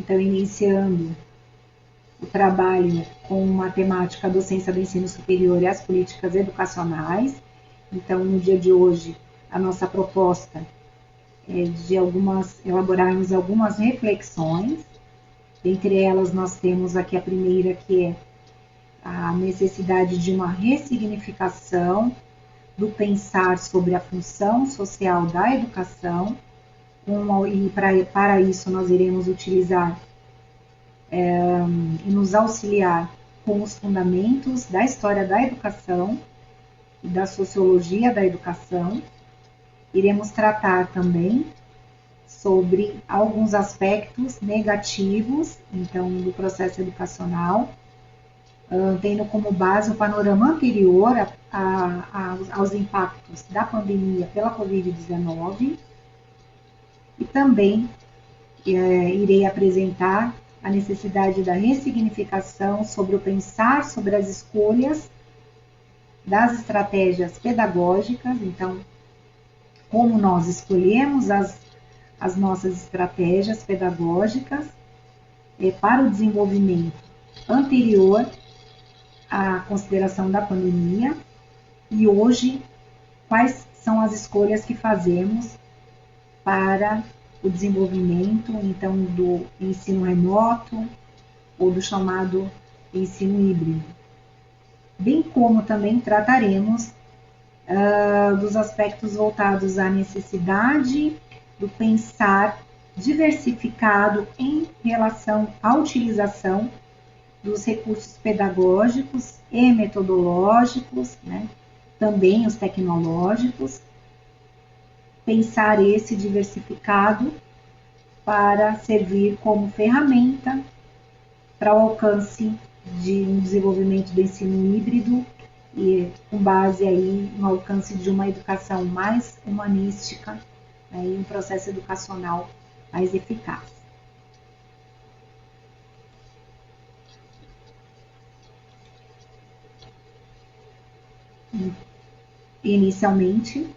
Então, iniciando o trabalho com matemática, a docência do ensino superior e as políticas educacionais. Então, no dia de hoje, a nossa proposta é de elaborarmos algumas reflexões. Dentre elas, nós temos aqui a primeira, que é a necessidade de uma ressignificação do pensar sobre a função social da educação, e para isso nós iremos utilizar e nos auxiliar com os fundamentos da história da educação e da sociologia da educação. Iremos tratar também sobre alguns aspectos negativos, então, do processo educacional, tendo como base o panorama anterior aos impactos da pandemia pela Covid-19, e também irei apresentar a necessidade da ressignificação sobre o pensar sobre as escolhas das estratégias pedagógicas, então, como nós escolhemos as nossas estratégias pedagógicas para o desenvolvimento anterior à consideração da pandemia, e hoje quais são as escolhas que fazemos para o desenvolvimento, então, do ensino remoto ou do chamado ensino híbrido. Bem como também trataremos dos aspectos voltados à necessidade do pensar diversificado em relação à utilização dos recursos pedagógicos e metodológicos, né? Também os tecnológicos, pensar esse diversificado para servir como ferramenta para o alcance de um desenvolvimento do ensino híbrido e com base aí no alcance de uma educação mais humanística, né, e um processo educacional mais eficaz. Inicialmente,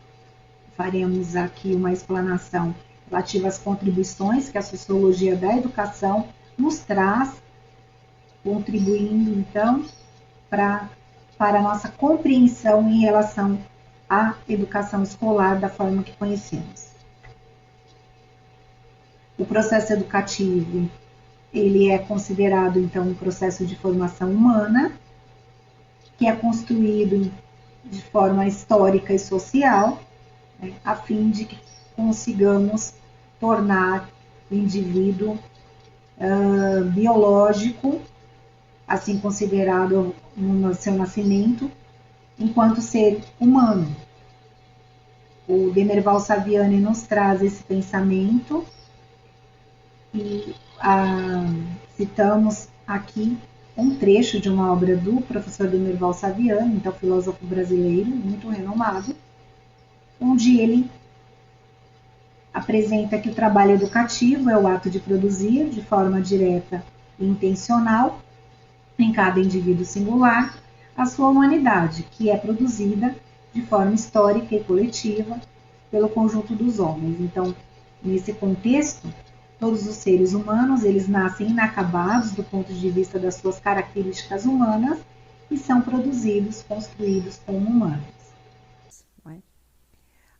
faremos aqui uma explanação relativa às contribuições que a sociologia da educação nos traz, contribuindo, então, para a nossa compreensão em relação à educação escolar da forma que conhecemos. O processo educativo, ele é considerado, então, um processo de formação humana, que é construído de forma histórica e social, né, a fim de que consigamos tornar o indivíduo biológico, assim considerado no seu nascimento, enquanto ser humano. O Demerval Saviani nos traz esse pensamento e citamos aqui um trecho de uma obra do professor Demerval Saviani, então filósofo brasileiro, muito renomado, onde ele apresenta que o trabalho educativo é o ato de produzir, de forma direta e intencional, em cada indivíduo singular, a sua humanidade, que é produzida de forma histórica e coletiva pelo conjunto dos homens. Então, nesse contexto, todos os seres humanos, eles nascem inacabados do ponto de vista das suas características humanas e são produzidos, construídos como humanos.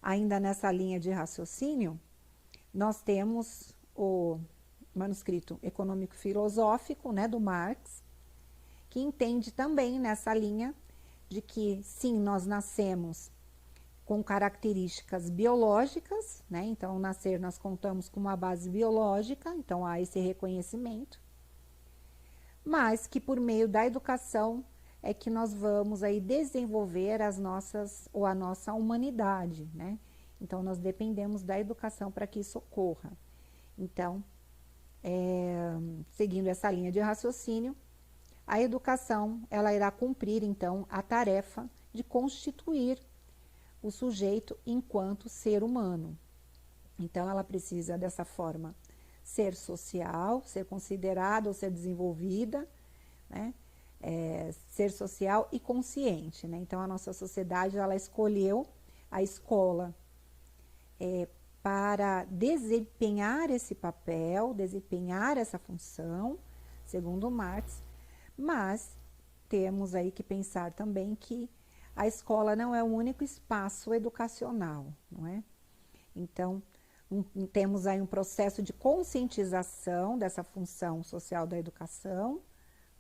Ainda nessa linha de raciocínio, nós temos o manuscrito econômico-filosófico, né, do Marx, que entende também nessa linha de que, sim, nós nascemos com características biológicas, né? Então, ao nascer nós contamos com uma base biológica, então há esse reconhecimento, mas que por meio da educação é que nós vamos aí desenvolver a nossa humanidade, né? Então, nós dependemos da educação para que isso ocorra. Então, seguindo essa linha de raciocínio, a educação, ela irá cumprir, então, a tarefa de constituir o sujeito enquanto ser humano. Então, ela precisa, dessa forma, ser social, ser considerada ou ser desenvolvida, né? Ser social e consciente, né? Então, a nossa sociedade, ela escolheu a escola para desempenhar esse papel, desempenhar essa função, segundo Marx, mas temos aí que pensar também que a escola não é o único espaço educacional, não é? Então, temos aí um processo de conscientização dessa função social da educação,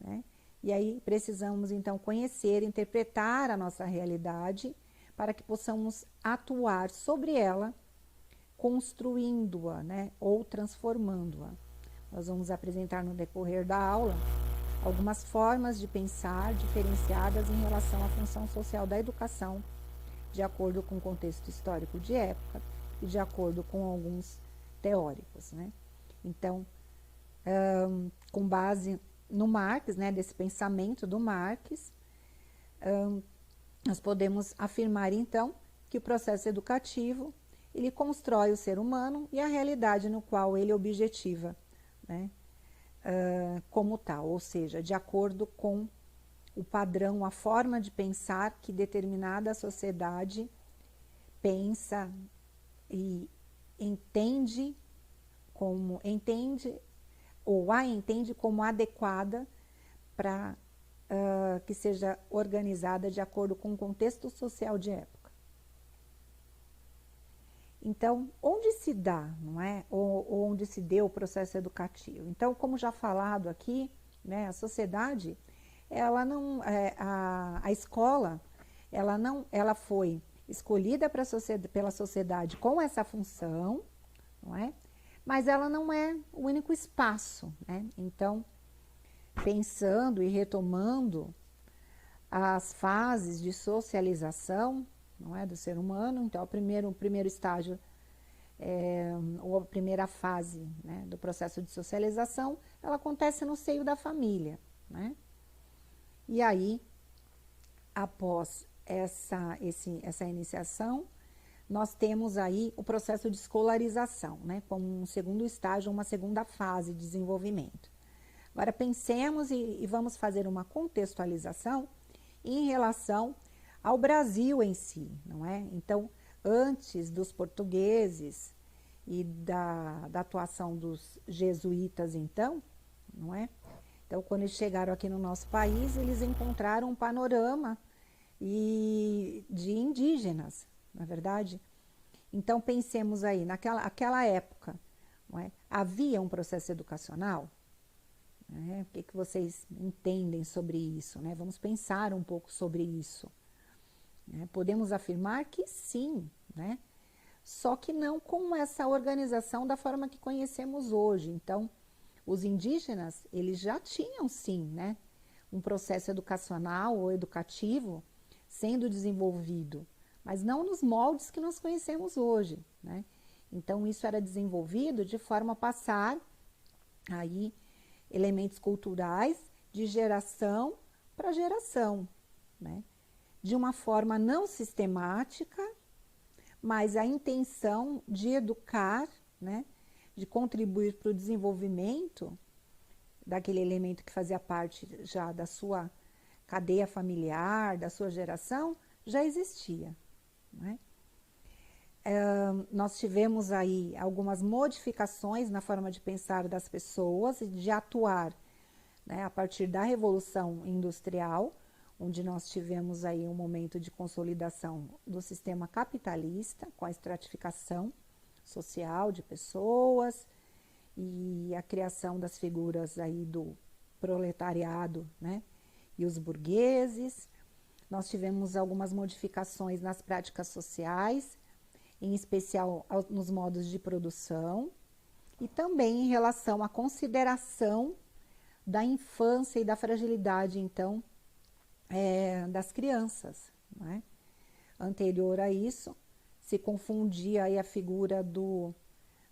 né? E aí precisamos então conhecer, interpretar a nossa realidade para que possamos atuar sobre ela, construindo-a, né? Ou transformando-a. Nós vamos apresentar no decorrer da aula algumas formas de pensar diferenciadas em relação à função social da educação, de acordo com o contexto histórico de época e de acordo com alguns teóricos, né? Então, com base no Marx, né, desse pensamento do Marx, nós podemos afirmar, então, que o processo educativo, ele constrói o ser humano e a realidade no qual ele objetiva, né, como tal, ou seja, de acordo com o padrão, a forma de pensar que determinada sociedade pensa e entende ou a entende como adequada para que seja organizada de acordo com o contexto social de época. Então, onde se dá, não é? Ou onde se deu o processo educativo? Então, como já falado aqui, né, a sociedade, ela não, a escola, ela foi escolhida pela sociedade com essa função, não é? Mas ela não é o único espaço, né? Então, pensando e retomando as fases de socialização, não é, do ser humano, então o primeiro estágio, ou a primeira fase, né, do processo de socialização, ela acontece no seio da família, né? E aí, após essa iniciação, nós temos aí o processo de escolarização, né, como um segundo estágio, uma segunda fase de desenvolvimento. Agora pensemos e vamos fazer uma contextualização em relação ao Brasil em si, não é? Então, antes dos portugueses e da atuação dos jesuítas, então, não é? Então, quando eles chegaram aqui no nosso país, eles encontraram um panorama de indígenas, na verdade. Então, pensemos aí, naquela época, não é? Havia um processo educacional? O que vocês entendem sobre isso, né? Vamos pensar um pouco sobre isso. Podemos afirmar que sim, né? Só que não com essa organização da forma que conhecemos hoje. Então, os indígenas, eles já tinham sim, né, um processo educacional ou educativo sendo desenvolvido, mas não nos moldes que nós conhecemos hoje, né? Então, isso era desenvolvido de forma a passar aí elementos culturais de geração para geração, né? De uma forma não sistemática, mas a intenção de educar, né? De contribuir para o desenvolvimento daquele elemento que fazia parte já da sua cadeia familiar, da sua geração, já existia, né? Nós tivemos aí algumas modificações na forma de pensar das pessoas e de atuar, né, a partir da Revolução Industrial, onde nós tivemos aí um momento de consolidação do sistema capitalista, com a estratificação social de pessoas e a criação das figuras aí do proletariado, né, e os burgueses. Nós tivemos algumas modificações nas práticas sociais, em especial nos modos de produção, e também em relação à consideração da infância e da fragilidade, então, das crianças, né? Anterior a isso, se confundia aí a figura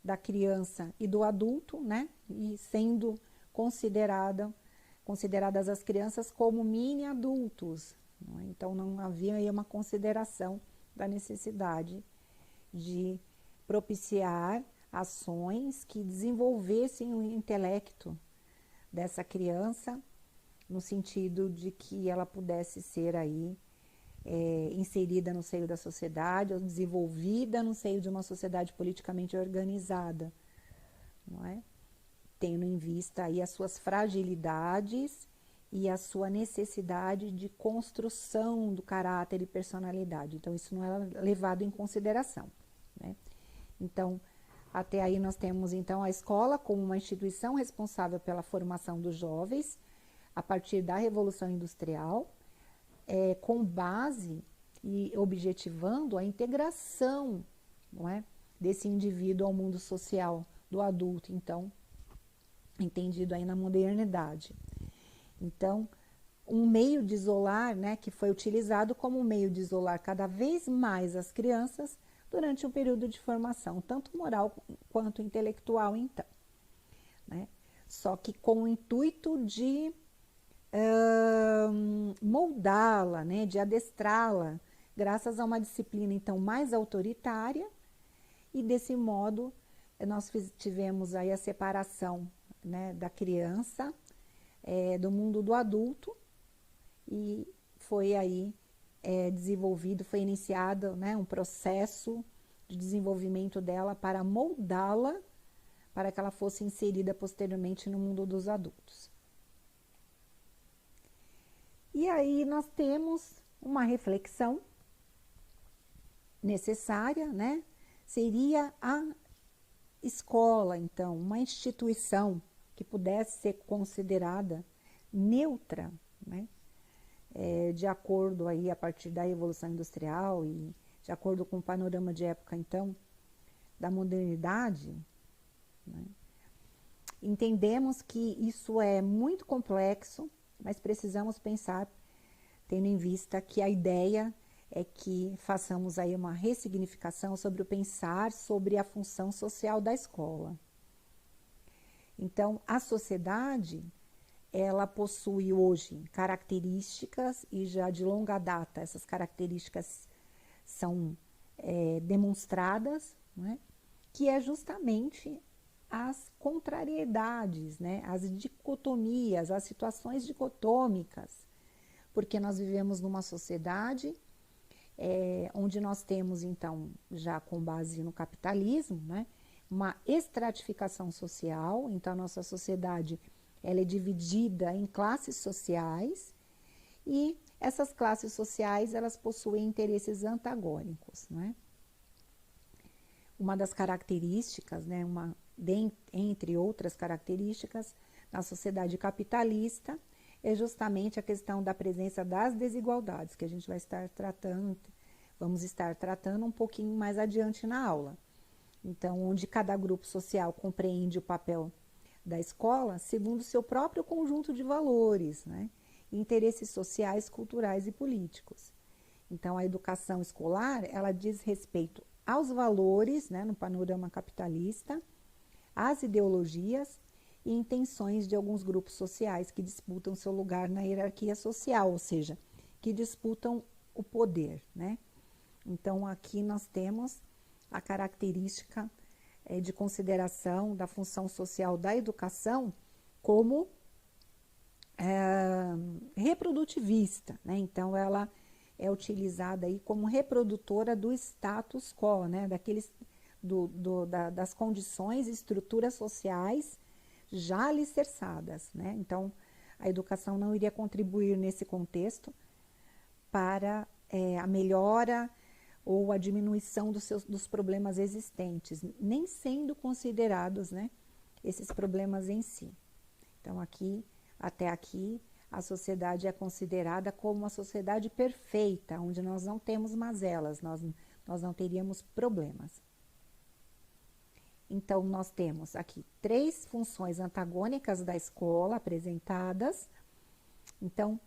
da criança e do adulto, né? E sendo consideradas as crianças como mini adultos, não é? Então não havia aí uma consideração da necessidade de propiciar ações que desenvolvessem o intelecto dessa criança, no sentido de que ela pudesse ser aí inserida no seio da sociedade, ou desenvolvida no seio de uma sociedade politicamente organizada, não é? Tendo em vista aí as suas fragilidades e a sua necessidade de construção do caráter e personalidade. Então, isso não é levado em consideração, né? Então, até aí nós temos, então, a escola como uma instituição responsável pela formação dos jovens a partir da Revolução Industrial, com base e objetivando a integração, não é, desse indivíduo ao mundo social, do adulto, então, entendido aí na modernidade. Então, um meio de isolar, né, que foi utilizado como um meio de isolar cada vez mais as crianças durante um período de formação, tanto moral quanto intelectual, então, né? Só que com o intuito de moldá-la, né, de adestrá-la, graças a uma disciplina, então, mais autoritária, e desse modo nós tivemos aí a separação, né, da criança do mundo do adulto, e foi aí desenvolvido, foi iniciado, né, um processo de desenvolvimento dela para moldá-la, para que ela fosse inserida posteriormente no mundo dos adultos. E aí nós temos uma reflexão necessária, né? Seria a escola, então, uma instituição que pudesse ser considerada neutra, né? De acordo aí a partir da Revolução Industrial e de acordo com o panorama de época, então, da modernidade, né? Entendemos que isso é muito complexo, mas precisamos pensar, tendo em vista que a ideia é que façamos aí uma ressignificação sobre o pensar sobre a função social da escola. Então, a sociedade, ela possui hoje características, e já de longa data essas características são demonstradas, né, que é justamente as contrariedades, né, as dicotomias, as situações dicotômicas, porque nós vivemos numa sociedade onde nós temos, então, já com base no capitalismo, né, uma estratificação social. Então, a nossa sociedade ela é dividida em classes sociais, e essas classes sociais elas possuem interesses antagônicos, né? Uma das características, né, entre outras características, na sociedade capitalista, é justamente a questão da presença das desigualdades, que a gente vamos estar tratando um pouquinho mais adiante na aula. Então, onde cada grupo social compreende o papel da escola segundo o seu próprio conjunto de valores, né, interesses sociais, culturais e políticos. Então, a educação escolar, ela diz respeito aos valores, né, no panorama capitalista, às ideologias e intenções de alguns grupos sociais que disputam seu lugar na hierarquia social, ou seja, que disputam o poder, né? Então, aqui nós temos a característica de consideração da função social da educação como reprodutivista, né? Então, ela é utilizada aí como reprodutora do status quo, né? Das condições e estruturas sociais já alicerçadas, né? Então, a educação não iria contribuir nesse contexto para a melhora ou a diminuição dos problemas existentes, nem sendo considerados, né, esses problemas em si. Então, até aqui, a sociedade é considerada como uma sociedade perfeita, onde nós não temos mazelas, nós não teríamos problemas. Então, nós temos aqui 3 funções antagônicas da escola apresentadas. Então,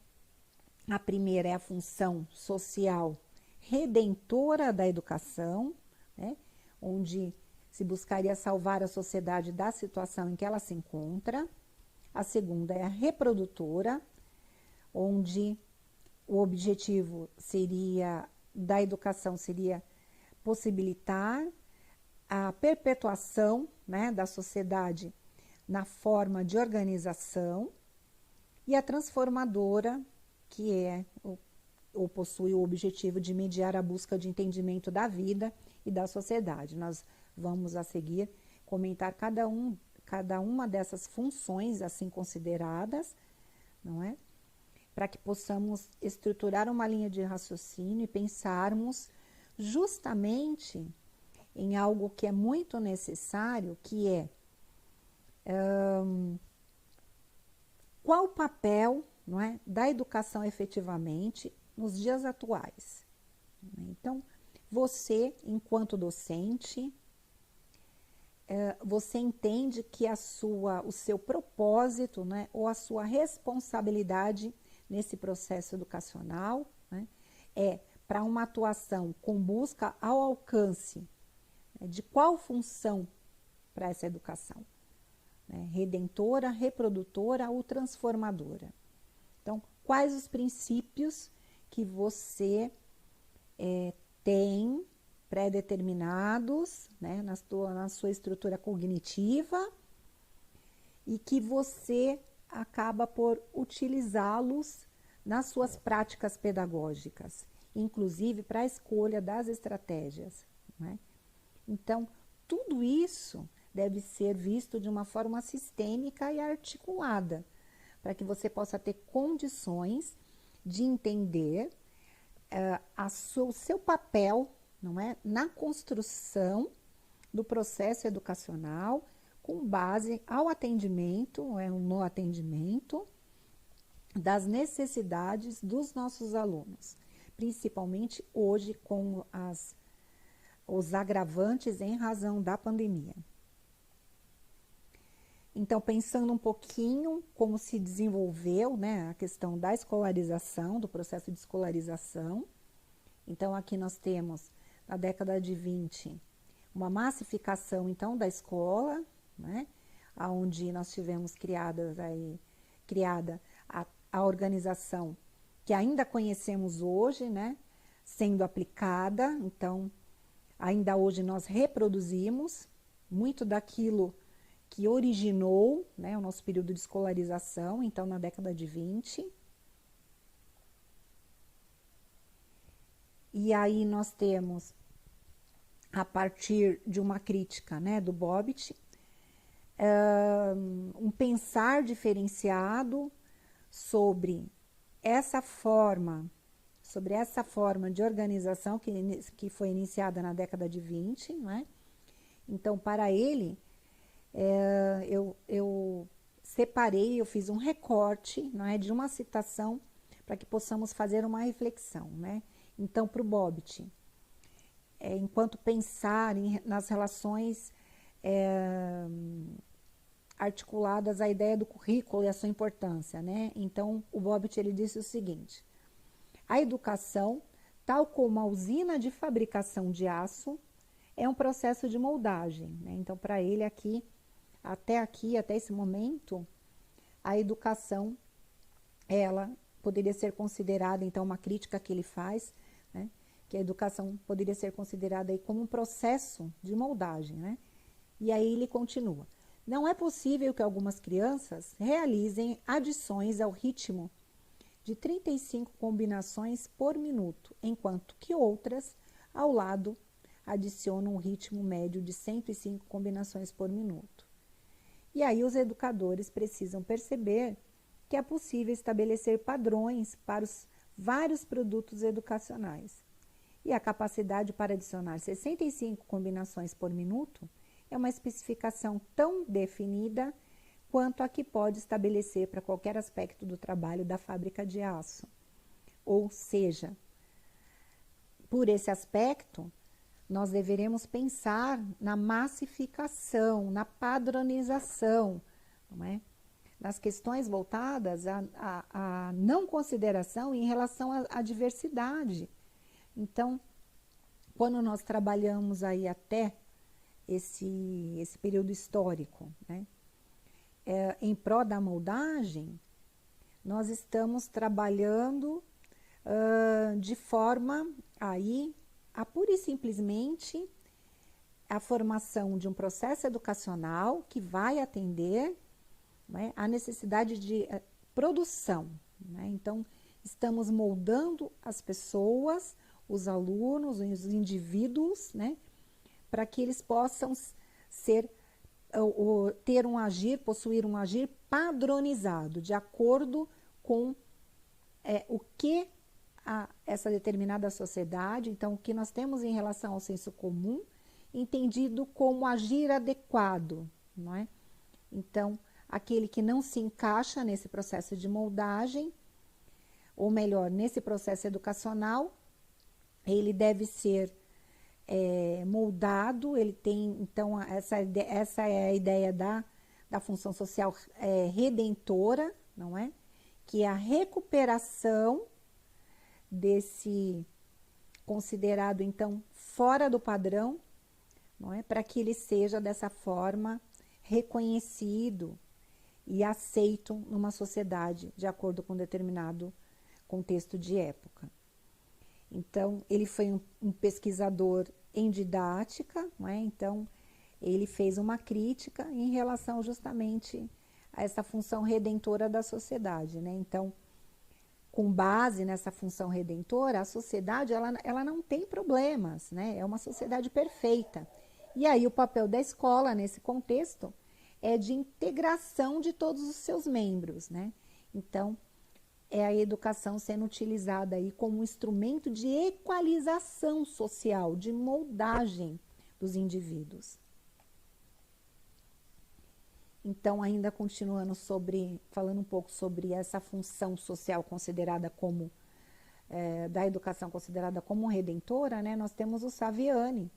a primeira é a função social redentora da educação, né, onde se buscaria salvar a sociedade da situação em que ela se encontra. A segunda é a reprodutora, onde o objetivo da educação seria possibilitar a perpetuação, né, da sociedade na forma de organização, e a transformadora, que é ou possui o objetivo de mediar a busca de entendimento da vida e da sociedade. Nós vamos a seguir comentar cada uma dessas funções assim consideradas, não é? Para que possamos estruturar uma linha de raciocínio e pensarmos justamente em algo que é muito necessário, que é qual o papel, não é, da educação efetivamente nos dias atuais. Então, você, enquanto docente, você entende que o seu propósito, né, ou a sua responsabilidade nesse processo educacional, né, é para uma atuação com busca ao alcance, né, de qual função para essa educação? Né, redentora, reprodutora ou transformadora? Então, quais os princípios que você tem pré-determinados, né, na sua estrutura cognitiva e que você acaba por utilizá-los nas suas práticas pedagógicas, inclusive para a escolha das estratégias, né? Então, tudo isso deve ser visto de uma forma sistêmica e articulada, para que você possa ter condições de entender o seu papel, não é, na construção do processo educacional com base ao atendimento, no atendimento das necessidades dos nossos alunos, principalmente hoje com os agravantes em razão da pandemia. Então, pensando um pouquinho como se desenvolveu, né, a questão da escolarização, do processo de escolarização. Então, aqui nós temos, na década de 20, uma massificação, então, da escola, né, onde nós tivemos criada a organização que ainda conhecemos hoje, né, sendo aplicada. Então, ainda hoje nós reproduzimos muito daquilo que originou, né, o nosso período de escolarização, então, na década de 20. E aí nós temos, a partir de uma crítica, né, do Bobbitt, um pensar diferenciado sobre essa forma de organização que foi iniciada na década de 20, né? Então, para ele, eu separei, eu fiz um recorte, não é, de uma citação para que possamos fazer uma reflexão, né? Então, para o Bobbitt, enquanto pensar nas relações articuladas à ideia do currículo e a sua importância, né? Então, o Bobbitt, ele disse o seguinte: a educação, tal como a usina de fabricação de aço, é um processo de moldagem, né? Então, para ele até esse momento, a educação, ela poderia ser considerada, então, uma crítica que ele faz, né, que a educação poderia ser considerada aí como um processo de moldagem, né? E aí ele continua: não é possível que algumas crianças realizem adições ao ritmo de 35 combinações por minuto, enquanto que outras, ao lado, adicionam um ritmo médio de 105 combinações por minuto. E aí os educadores precisam perceber que é possível estabelecer padrões para os vários produtos educacionais. E a capacidade para adicionar 65 combinações por minuto é uma especificação tão definida quanto a que pode estabelecer para qualquer aspecto do trabalho da fábrica de aço. Ou seja, por esse aspecto, nós deveremos pensar na massificação, na padronização, não é? Nas questões voltadas à não consideração em relação à diversidade. Então, quando nós trabalhamos aí até esse período histórico, né, em prol da moldagem, nós estamos trabalhando de forma aí a pura e simplesmente a formação de um processo educacional que vai atender, né, a necessidade de produção, né? Então, estamos moldando as pessoas, os alunos, os indivíduos, né, para que eles possam ser, ou ter um agir, possuir um agir padronizado, de acordo com o que essa determinada sociedade, então o que nós temos em relação ao senso comum, entendido como agir adequado, não é? Então, aquele que não se encaixa nesse processo de moldagem, ou melhor, nesse processo educacional, ele deve ser moldado, ele tem, então, essa é a ideia da função social redentora, não é? Que é a recuperação desse considerado, então, fora do padrão, não é? Para que ele seja, dessa forma, reconhecido e aceito numa sociedade, de acordo com determinado contexto de época. Então, ele foi um pesquisador em didática, não é? Então, ele fez uma crítica em relação justamente a essa função redentora da sociedade, né? Então, com base nessa função redentora, a sociedade ela não tem problemas, né? É uma sociedade perfeita. E aí o papel da escola nesse contexto é de integração de todos os seus membros, né? Então, é a educação sendo utilizada aí como um instrumento de equalização social, de moldagem dos indivíduos. Então, ainda continuando falando um pouco sobre essa função social considerada como, da educação considerada como redentora, né? Nós temos o Saviani,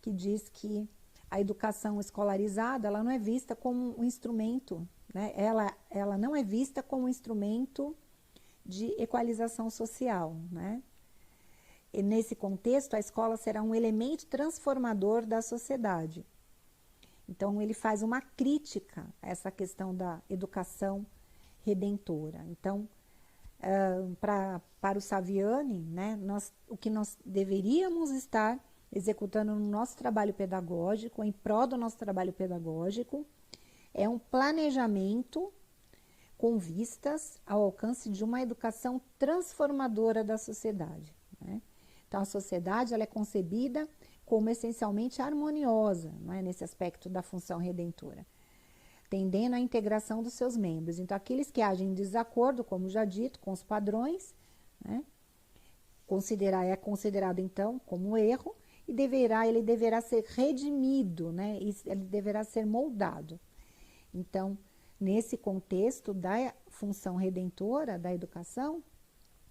que diz que a educação escolarizada, ela não é vista como um instrumento, né? Ela não é vista como um instrumento de equalização social, né? E nesse contexto, a escola será um elemento transformador da sociedade. Então, ele faz uma crítica a essa questão da educação redentora. Então, para o Saviani, né, o que nós deveríamos estar executando no nosso trabalho pedagógico, em prol do nosso trabalho pedagógico, é um planejamento com vistas ao alcance de uma educação transformadora da sociedade, né? Então, a sociedade ela é concebida como essencialmente harmoniosa, não é? Nesse aspecto da função redentora, tendendo à integração dos seus membros. Então, aqueles que agem em desacordo, como já dito, com os padrões, né? É considerado, então, como erro, e ele deverá ser redimido, né? Ele deverá ser moldado. Então, nesse contexto da função redentora da educação,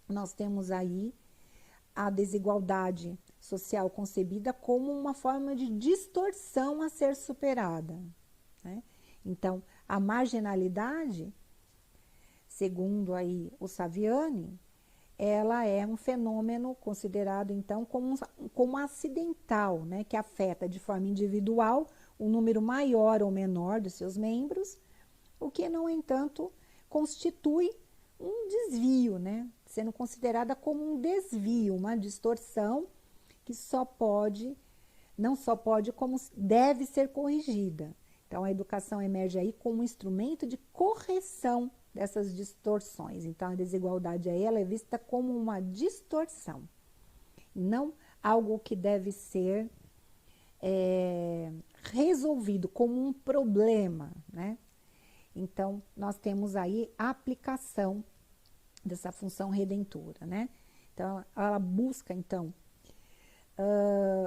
nós temos aí a desigualdade social concebida como uma forma de distorção a ser superada, né? Então, a marginalidade, segundo aí o Saviani, ela é um fenômeno considerado, então, como acidental, né? Que afeta de forma individual um número maior ou menor dos seus membros, o que, no entanto, constitui um desvio, né? Sendo considerada como um desvio, uma distorção que não só pode, como deve ser corrigida. Então, a educação emerge aí como um instrumento de correção dessas distorções. Então, a desigualdade aí, ela é vista como uma distorção, não algo que deve ser resolvido como um problema, né? Então, nós temos aí a aplicação dessa função redentora, né? Então, ela busca, então,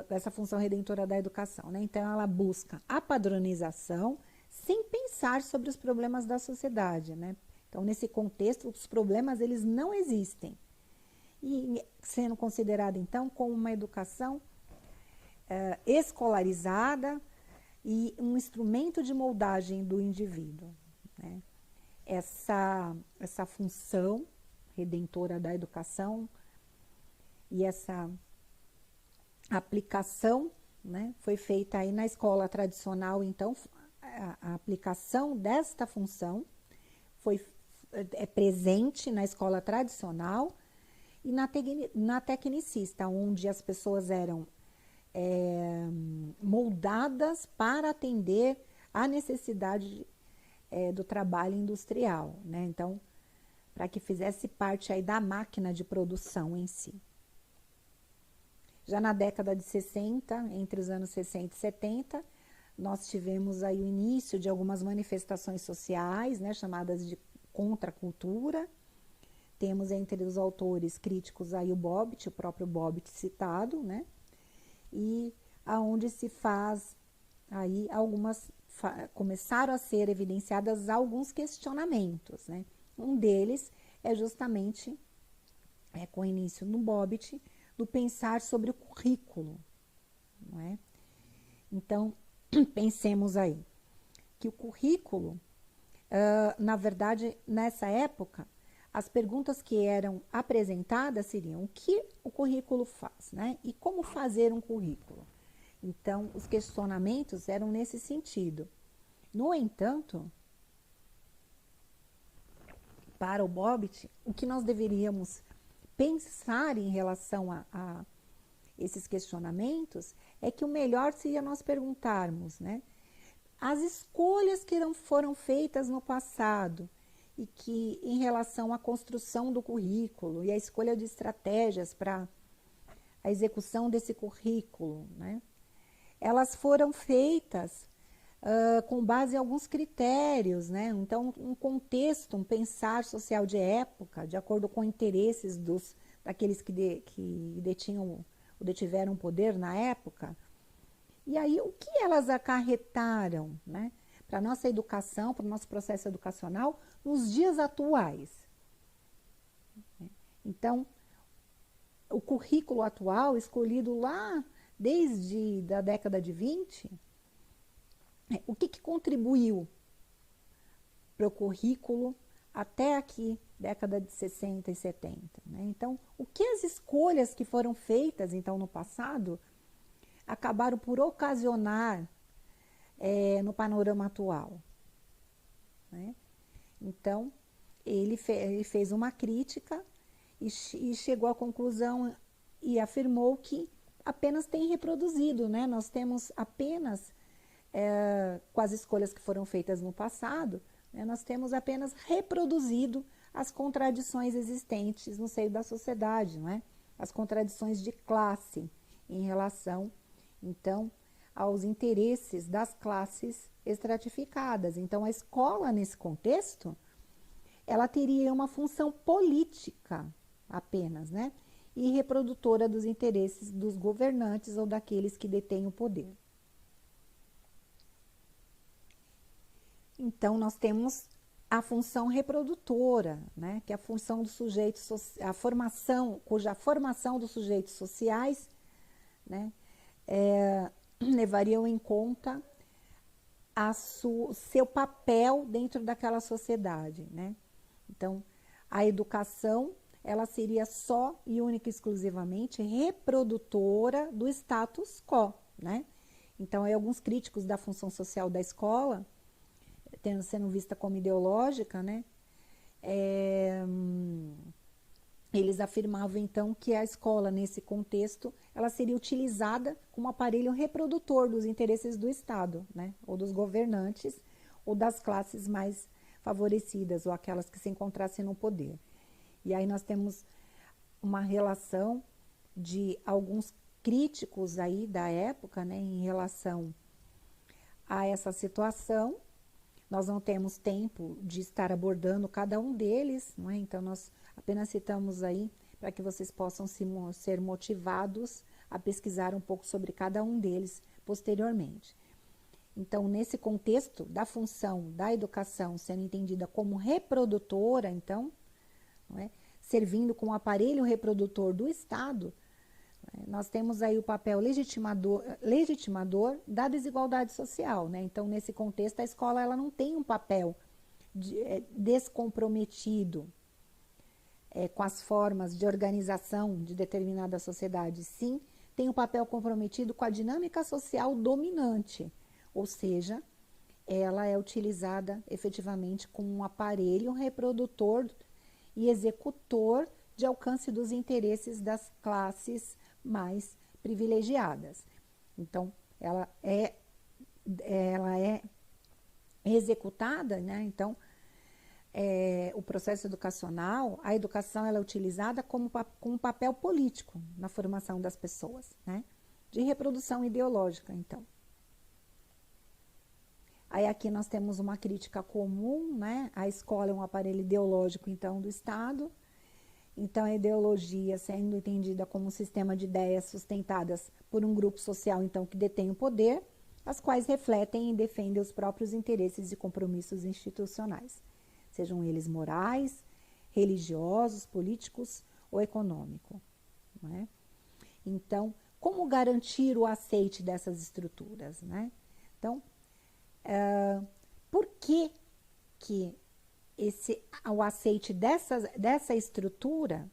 essa função redentora da educação, né? Então, ela busca a padronização sem pensar sobre os problemas da sociedade, né? Então, nesse contexto, os problemas, eles não existem. E sendo considerada, então, como uma educação escolarizada e um instrumento de moldagem do indivíduo, né? Essa função redentora da educação e essa aplicação, né, foi feita aí na escola tradicional. Então, a aplicação desta função é presente na escola tradicional e na tecnicista, onde as pessoas eram moldadas para atender à necessidade do trabalho industrial, né? Então, para que fizesse parte aí da máquina de produção em si. Já na década de 60, entre os anos 60 e 70, nós tivemos aí o início de algumas manifestações sociais, né, chamadas de contracultura. Temos entre os autores críticos aí o Bobbitt, o próprio Bobbitt citado, né, e aonde se faz aí começaram a ser evidenciadas alguns questionamentos, né. Um deles é justamente, com início no Bobbitt, do pensar sobre o currículo, não é? Então, pensemos aí que o currículo, na verdade, nessa época, as perguntas que eram apresentadas seriam o que o currículo faz, né? E como fazer um currículo. Então, os questionamentos eram nesse sentido. No entanto, para o Bobbitt, o que nós deveríamos pensar em relação a esses questionamentos é que o melhor seria nós perguntarmos, né? As escolhas que não foram feitas no passado e que, em relação à construção do currículo e a escolha de estratégias para a execução desse currículo, né? Elas foram feitas com base em alguns critérios, né? Então, um contexto, um pensar social de época, de acordo com interesses daqueles que detiveram poder na época. E aí, o que elas acarretaram, né, para a nossa educação, para o nosso processo educacional, nos dias atuais? Então, o currículo atual, escolhido lá desde a década de 20, o que contribuiu para o currículo até aqui, década de 60 e 70? Né? Então, o que as escolhas que foram feitas, então, no passado, acabaram por ocasionar no panorama atual? Né? Então, ele fez uma crítica e chegou à conclusão e afirmou que apenas tem reproduzido, né? Nós temos apenas, com as escolhas que foram feitas no passado, né, nós temos apenas reproduzido as contradições existentes no seio da sociedade, não é? As contradições de classe em relação, então, aos interesses das classes estratificadas. Então, a escola, nesse contexto, ela teria uma função política apenas, né? E reprodutora dos interesses dos governantes ou daqueles que detêm o poder. Então, nós temos a função reprodutora, né? Que é a função do sujeito, cuja formação dos sujeitos sociais, né, levariam em conta seu papel dentro daquela sociedade, né? Então, a educação, ela seria só e única e exclusivamente reprodutora do status quo, né? Então, aí alguns críticos da função social da escola, sendo vista como ideológica, né? Eles afirmavam, então, que a escola, nesse contexto, ela seria utilizada como aparelho reprodutor dos interesses do Estado, né? Ou dos governantes, ou das classes mais favorecidas, ou aquelas que se encontrassem no poder. E aí nós temos uma relação de alguns críticos aí da época, né, em relação a essa situação. Nós não temos tempo de estar abordando cada um deles, não é? Então, nós apenas citamos aí para que vocês possam ser motivados a pesquisar um pouco sobre cada um deles posteriormente. Então, nesse contexto da função da educação sendo entendida como reprodutora, então, não é? Servindo como aparelho reprodutor do Estado, nós temos aí o papel legitimador da desigualdade social, né? Então, nesse contexto, a escola ela não tem um papel descomprometido com as formas de organização de determinada sociedade. Sim, tem um papel comprometido com a dinâmica social dominante, ou seja, ela é utilizada efetivamente como um aparelho reprodutor e executor de alcance dos interesses das classes mais privilegiadas. Então, ela é executada, né? Então, o processo educacional, a educação ela é utilizada como um papel político na formação das pessoas, né? De reprodução ideológica, então. Aí aqui nós temos uma crítica comum, né? A escola é um aparelho ideológico, então, do Estado. Então, a ideologia sendo entendida como um sistema de ideias sustentadas por um grupo social, então, que detém o poder, as quais refletem e defendem os próprios interesses e compromissos institucionais, sejam eles morais, religiosos, políticos ou econômicos, não é? Então, como garantir o aceite dessas estruturas, né? Então, por que o aceite dessa estrutura,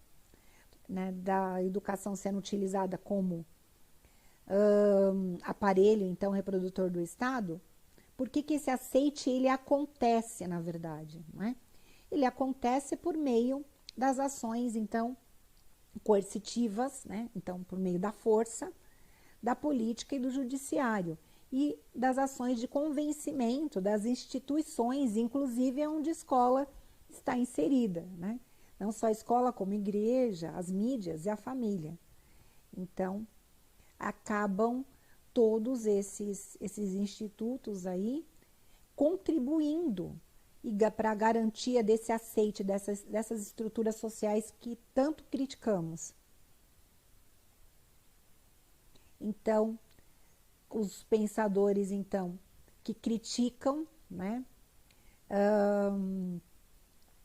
né, da educação sendo utilizada como aparelho, então, reprodutor do Estado, por que esse aceite ele acontece, na verdade, não é? Ele acontece por meio das ações, então, coercitivas, né? Então, por meio da força, da política e do judiciário, e das ações de convencimento das instituições, inclusive onde a escola está inserida, né? Não só a escola, como a igreja, as mídias e a família. Então, acabam todos esses institutos aí contribuindo para a garantia desse aceite dessas estruturas sociais que tanto criticamos. Então, os pensadores, então, que criticam, né,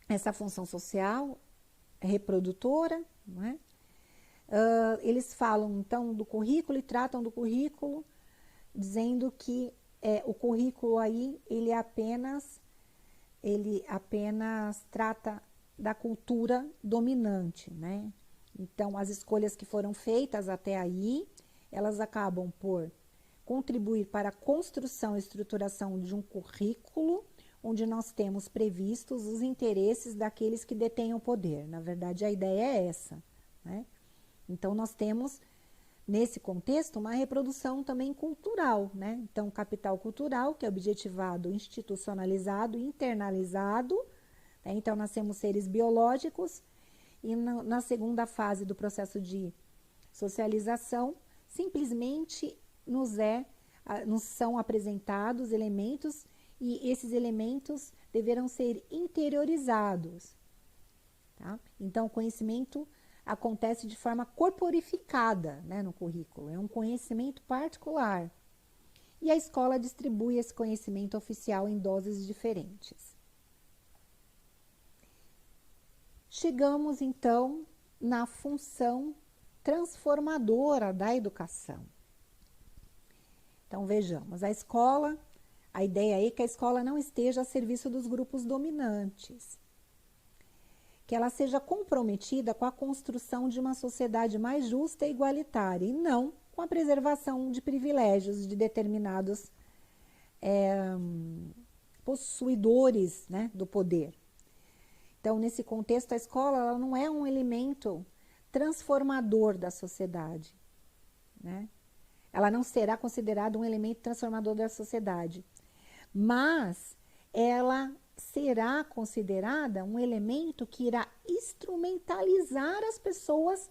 essa função social reprodutora, né, eles falam, então, do currículo e tratam do currículo, dizendo que o currículo aí, ele apenas trata da cultura dominante, né? Então, as escolhas que foram feitas até aí, elas acabam por contribuir para a construção e estruturação de um currículo onde nós temos previstos os interesses daqueles que detêm o poder. Na verdade, a ideia é essa, né? Então, nós temos, nesse contexto, uma reprodução também cultural, né? Então, capital cultural, que é objetivado, institucionalizado, internalizado, né? Então, nós temos seres biológicos e na segunda fase do processo de socialização, simplesmente nos são apresentados elementos e esses elementos deverão ser interiorizados. Tá? Então, o conhecimento acontece de forma corporificada, né, no currículo, é um conhecimento particular. E a escola distribui esse conhecimento oficial em doses diferentes. Chegamos, então, na função transformadora da educação. Então, vejamos, a ideia aí é que a escola não esteja a serviço dos grupos dominantes, que ela seja comprometida com a construção de uma sociedade mais justa e igualitária, e não com a preservação de privilégios de determinados possuidores, né, do poder. Então, nesse contexto, a escola ela não é um elemento transformador da sociedade, né? Ela não será considerada um elemento transformador da sociedade, mas ela será considerada um elemento que irá instrumentalizar as pessoas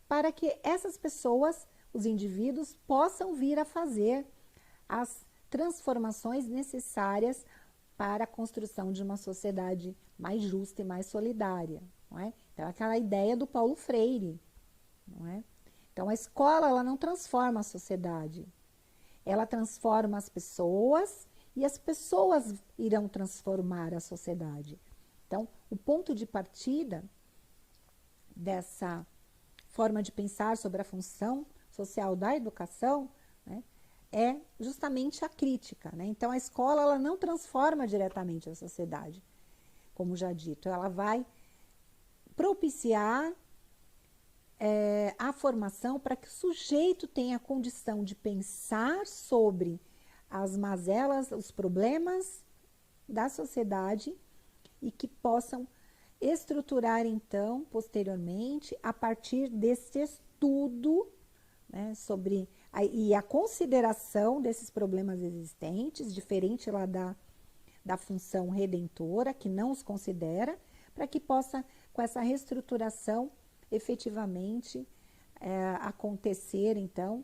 para que essas pessoas, os indivíduos, possam vir a fazer as transformações necessárias para a construção de uma sociedade mais justa e mais solidária, não é? Então, aquela ideia do Paulo Freire, não é? Então, a escola ela não transforma a sociedade, ela transforma as pessoas e as pessoas irão transformar a sociedade. Então, o ponto de partida dessa forma de pensar sobre a função social da educação, né, é justamente a crítica, né? Então, a escola ela não transforma diretamente a sociedade, como já dito, ela vai propiciar a formação para que o sujeito tenha a condição de pensar sobre as mazelas, os problemas da sociedade e que possam estruturar, então, posteriormente, a partir desse estudo, né, sobre a consideração desses problemas existentes, diferente lá da função redentora, que não os considera, para que possa, com essa reestruturação, efetivamente acontecer, então,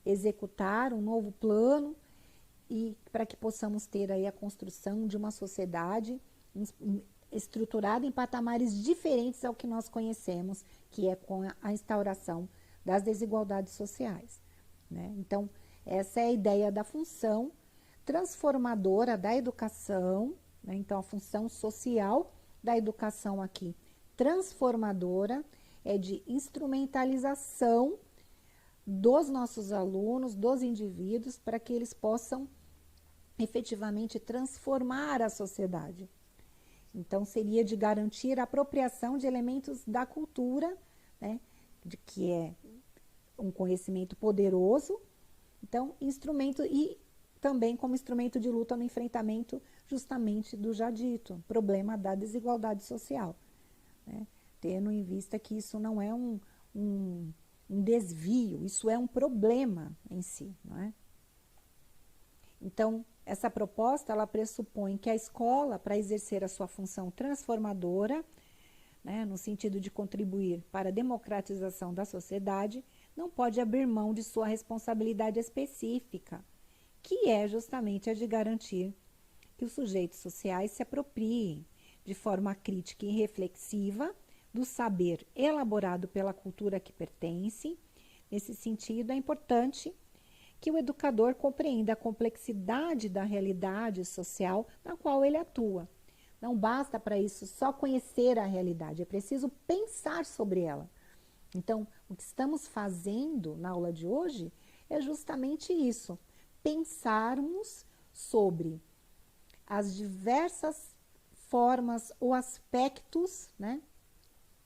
executar um novo plano e para que possamos ter aí a construção de uma sociedade estruturada em patamares diferentes ao que nós conhecemos, que é com a instauração das desigualdades sociais, né? Então, essa é a ideia da função transformadora da educação, né? Então, a função social da educação aqui, transformadora, é de instrumentalização dos nossos alunos, dos indivíduos, para que eles possam efetivamente transformar a sociedade. Então, seria de garantir a apropriação de elementos da cultura, né, que é um conhecimento poderoso, então, instrumento e também como instrumento de luta no enfrentamento justamente do já dito, problema da desigualdade social, né, tendo em vista que isso não é um desvio, isso é um problema em si, não é? Então, essa proposta, ela pressupõe que a escola, para exercer a sua função transformadora, né, no sentido de contribuir para a democratização da sociedade, não pode abrir mão de sua responsabilidade específica, que é justamente a de garantir que os sujeitos sociais se apropriem de forma crítica e reflexiva do saber elaborado pela cultura que pertence. Nesse sentido, é importante que o educador compreenda a complexidade da realidade social na qual ele atua. Não basta para isso só conhecer a realidade, é preciso pensar sobre ela. Então, o que estamos fazendo na aula de hoje é justamente isso, pensarmos sobre as diversas formas ou aspectos, né,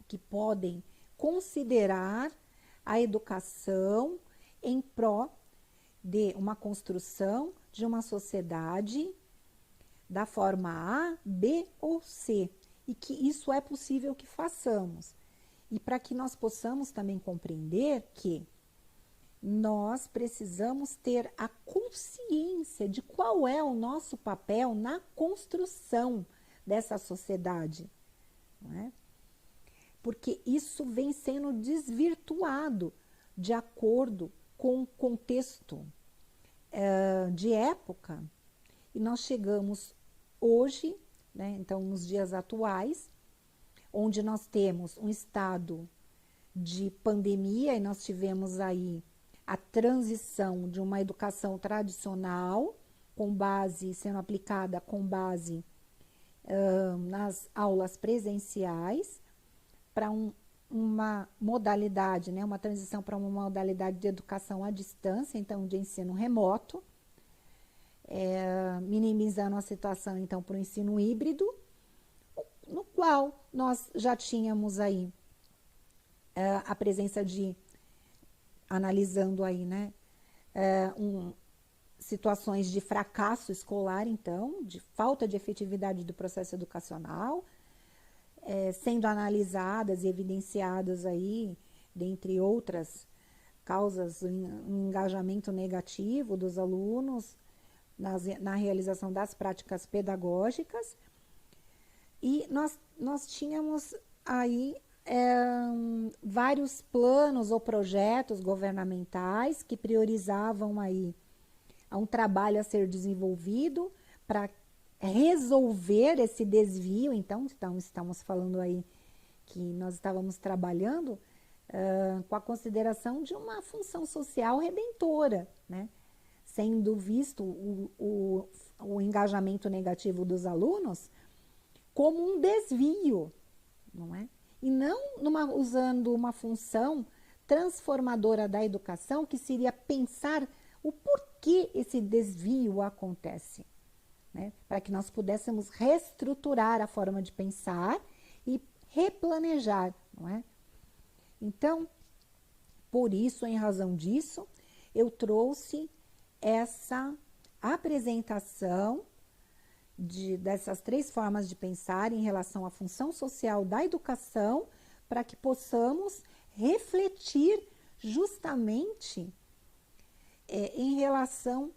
que podem considerar a educação em pró de uma construção de uma sociedade da forma A, B ou C, e que isso é possível que façamos. E para que nós possamos também compreender que nós precisamos ter a consciência de qual é o nosso papel na construção dessa sociedade, não é? Porque isso vem sendo desvirtuado de acordo com o contexto de época, e nós chegamos hoje, né, então nos dias atuais, onde nós temos um estado de pandemia e nós tivemos aí a transição de uma educação tradicional com base, sendo aplicada com base nas aulas presenciais, para uma modalidade, né, uma transição para uma modalidade de educação à distância, então de ensino remoto, minimizando a situação então para o ensino híbrido, no qual nós já tínhamos aí a presença de, analisando aí, né, situações de fracasso escolar, então, de falta de efetividade do processo educacional, sendo analisadas e evidenciadas aí, dentre outras causas, o engajamento negativo dos alunos na realização das práticas pedagógicas. E nós tínhamos aí vários planos ou projetos governamentais que priorizavam aí um trabalho a ser desenvolvido para resolver esse desvio. Então, estamos falando aí que nós estávamos trabalhando com a consideração de uma função social redentora, né? Sendo visto o engajamento negativo dos alunos como um desvio, não é? E não usando uma função transformadora da educação, que seria pensar o porquê esse desvio acontece, né? Para que nós pudéssemos reestruturar a forma de pensar e replanejar, não é? Então, por isso, em razão disso, eu trouxe essa apresentação dessas três formas de pensar em relação à função social da educação, para que possamos refletir justamente em relação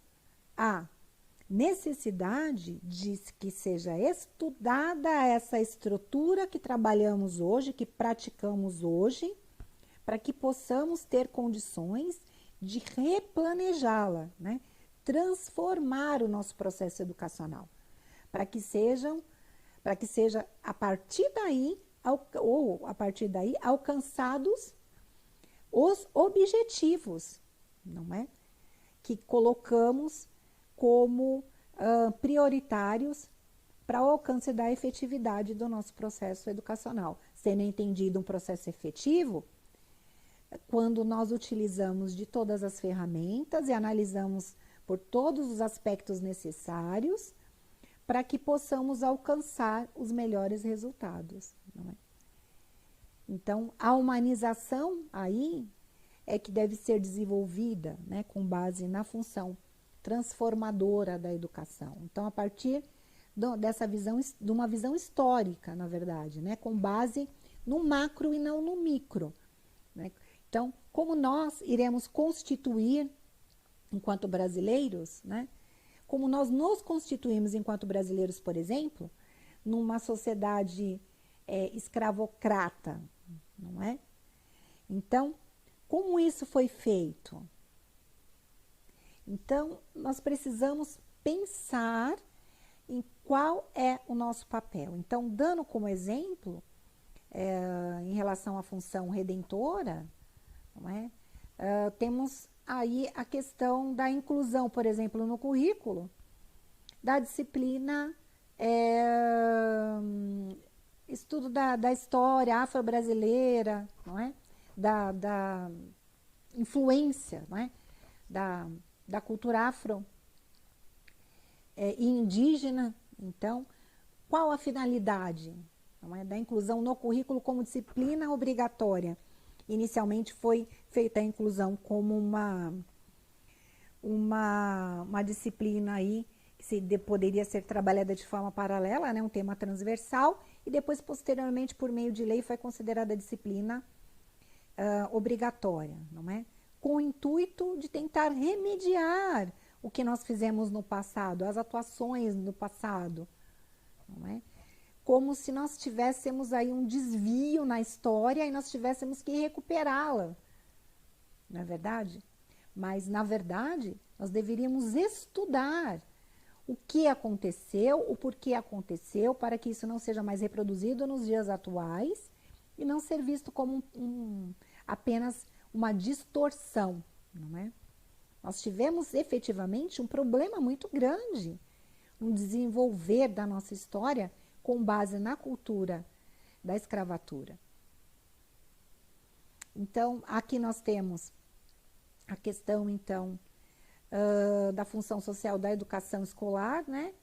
a necessidade de que seja estudada essa estrutura que trabalhamos hoje, que praticamos hoje, para que possamos ter condições de replanejá-la, né? Transformar o nosso processo educacional, para que seja a partir daí, alcançados os objetivos, não é? Que colocamos como prioritários para o alcance da efetividade do nosso processo educacional. Sendo entendido um processo efetivo, quando nós utilizamos de todas as ferramentas e analisamos por todos os aspectos necessários para que possamos alcançar os melhores resultados, não é? Então, a humanização aí é que deve ser desenvolvida, né, com base na função transformadora da educação. Então, a partir dessa visão, de uma visão histórica, na verdade, né, com base no macro e não no micro, né? Então, como nós iremos constituir, enquanto brasileiros, né, como nós nos constituímos enquanto brasileiros, por exemplo, numa sociedade escravocrata, não é? Então, como isso foi feito? Então, nós precisamos pensar em qual é o nosso papel. Então, dando como exemplo, em relação à função redentora, não é? Temos aí a questão da inclusão, por exemplo, no currículo, da disciplina estudo da história afro-brasileira, não é? Da influência, não é? Da cultura afro e indígena. Então, qual a finalidade, não é, da inclusão no currículo como disciplina obrigatória? Inicialmente foi feita a inclusão como uma disciplina aí que poderia ser trabalhada de forma paralela, né, um tema transversal, e depois, posteriormente, por meio de lei, foi considerada disciplina obrigatória, não é? Com o intuito de tentar remediar o que nós fizemos no passado, as atuações no passado, não é? Como se nós tivéssemos aí um desvio na história e nós tivéssemos que recuperá-la, não é verdade? Mas, na verdade, nós deveríamos estudar o que aconteceu, o porquê aconteceu, para que isso não seja mais reproduzido nos dias atuais e não ser visto como apenas uma distorção, não é? Nós tivemos efetivamente um problema muito grande no desenvolver da nossa história com base na cultura da escravatura. Então, aqui nós temos a questão, então, da função social da educação escolar, né?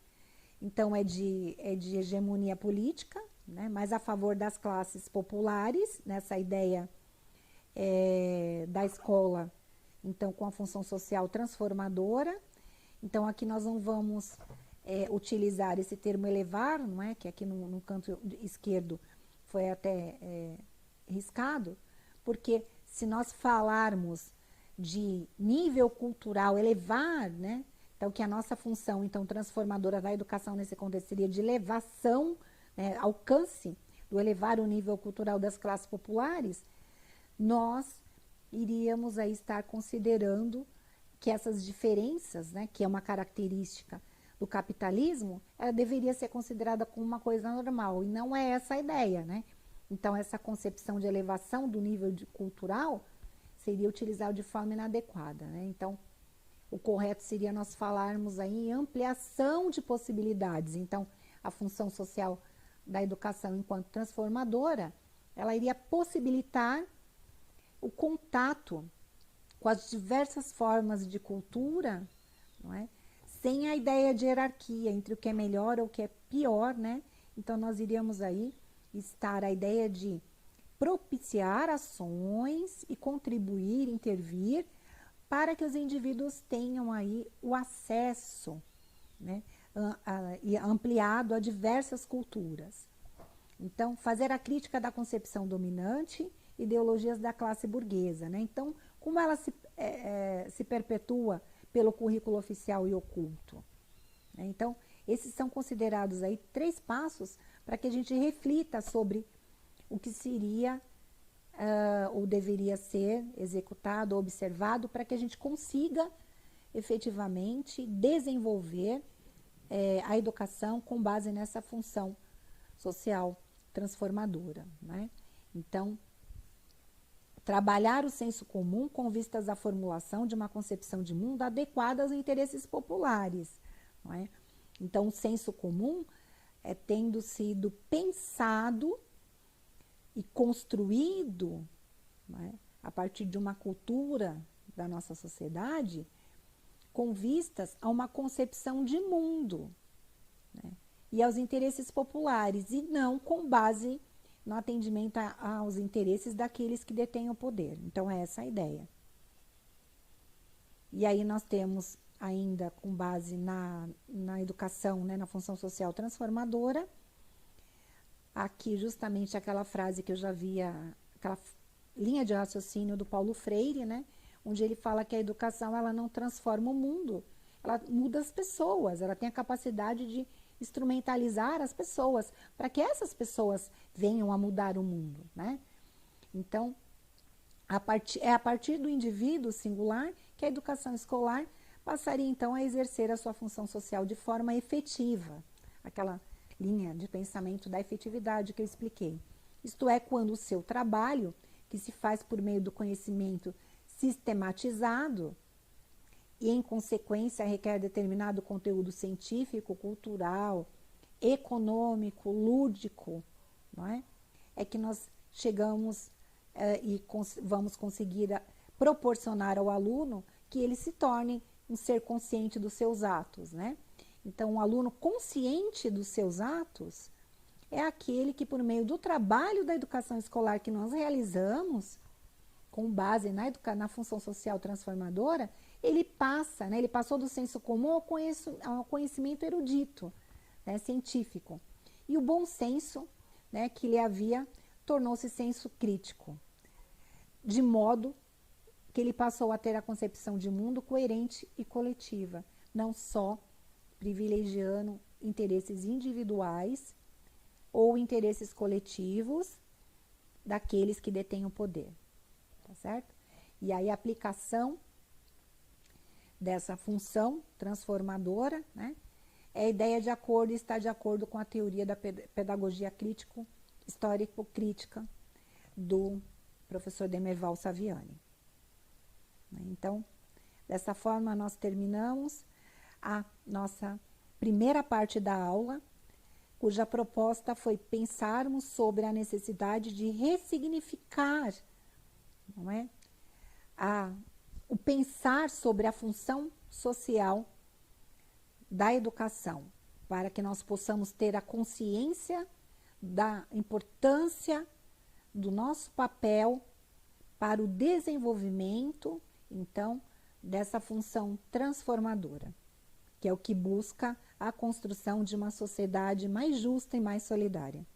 Então, é de hegemonia política, né? Mais a favor das classes populares, nessa ideia da escola, então, com a função social transformadora. Então, aqui nós não vamos utilizar esse termo elevar, não é? Que aqui no canto esquerdo foi até riscado, porque se nós falarmos de nível cultural elevar, né? Então, que a nossa função, então, transformadora da educação nesse contexto seria de elevação, né? Alcance do elevar o nível cultural das classes populares, nós iríamos aí estar considerando que essas diferenças, né, que é uma característica do capitalismo, ela deveria ser considerada como uma coisa normal, e não é essa a ideia, né? Então, essa concepção de elevação do nível cultural seria utilizado de forma inadequada, né? Então, o correto seria nós falarmos aí em ampliação de possibilidades. Então, a função social da educação enquanto transformadora, ela iria possibilitar o contato com as diversas formas de cultura, não é? Sem a ideia de hierarquia entre o que é melhor ou o que é pior, né? Então, nós iríamos aí estar a ideia de propiciar ações e contribuir, intervir, para que os indivíduos tenham aí o acesso, né, e ampliado a diversas culturas. Então, fazer a crítica da concepção dominante, ideologias da classe burguesa, né? Então, como ela se perpetua pelo currículo oficial e oculto? né? Então, esses são considerados aí 3 passos para que a gente reflita sobre o que seria ou deveria ser executado, observado, para que a gente consiga efetivamente desenvolver a educação com base nessa função social transformadora, né? Então, trabalhar o senso comum com vistas à formulação de uma concepção de mundo adequada aos interesses populares, não é? Então, o senso comum tendo sido pensado e construído, né, a partir de uma cultura da nossa sociedade, com vistas a uma concepção de mundo, né, e aos interesses populares, e não com base no atendimento aos interesses daqueles que detêm o poder. Então, é essa a ideia. E aí nós temos ainda, com base na educação, né, na função social transformadora, aqui justamente aquela frase que eu já via, aquela linha de raciocínio do Paulo Freire, né, onde ele fala que a educação ela não transforma o mundo, ela muda as pessoas, ela tem a capacidade de instrumentalizar as pessoas, para que essas pessoas venham a mudar o mundo, né? Então, é a partir do indivíduo singular que a educação escolar passaria então a exercer a sua função social de forma efetiva, aquela linha de pensamento da efetividade que eu expliquei. Isto é, quando o seu trabalho, que se faz por meio do conhecimento sistematizado e, em consequência, requer determinado conteúdo científico, cultural, econômico, lúdico, não é? É que nós chegamos e vamos conseguir proporcionar ao aluno que ele se torne um ser consciente dos seus atos, né? Então, um aluno consciente dos seus atos é aquele que, por meio do trabalho da educação escolar que nós realizamos, com base na função social transformadora, ele passa, né, ele passou do senso comum ao conhecimento erudito, né, científico. E o bom senso, né, que lhe havia, tornou-se senso crítico, de modo que ele passou a ter a concepção de mundo coerente e coletiva, não só privilegiando interesses individuais ou interesses coletivos daqueles que detêm o poder, tá certo? E aí a aplicação dessa função transformadora, né, é a ideia de acordo e está de acordo com a teoria da pedagogia histórico-crítica do professor Demerval Saviani. Então, dessa forma nós terminamos a nossa primeira parte da aula, cuja proposta foi pensarmos sobre a necessidade de ressignificar, não é? O pensar sobre a função social da educação, para que nós possamos ter a consciência da importância do nosso papel para o desenvolvimento, então, dessa função transformadora, que é o que busca a construção de uma sociedade mais justa e mais solidária.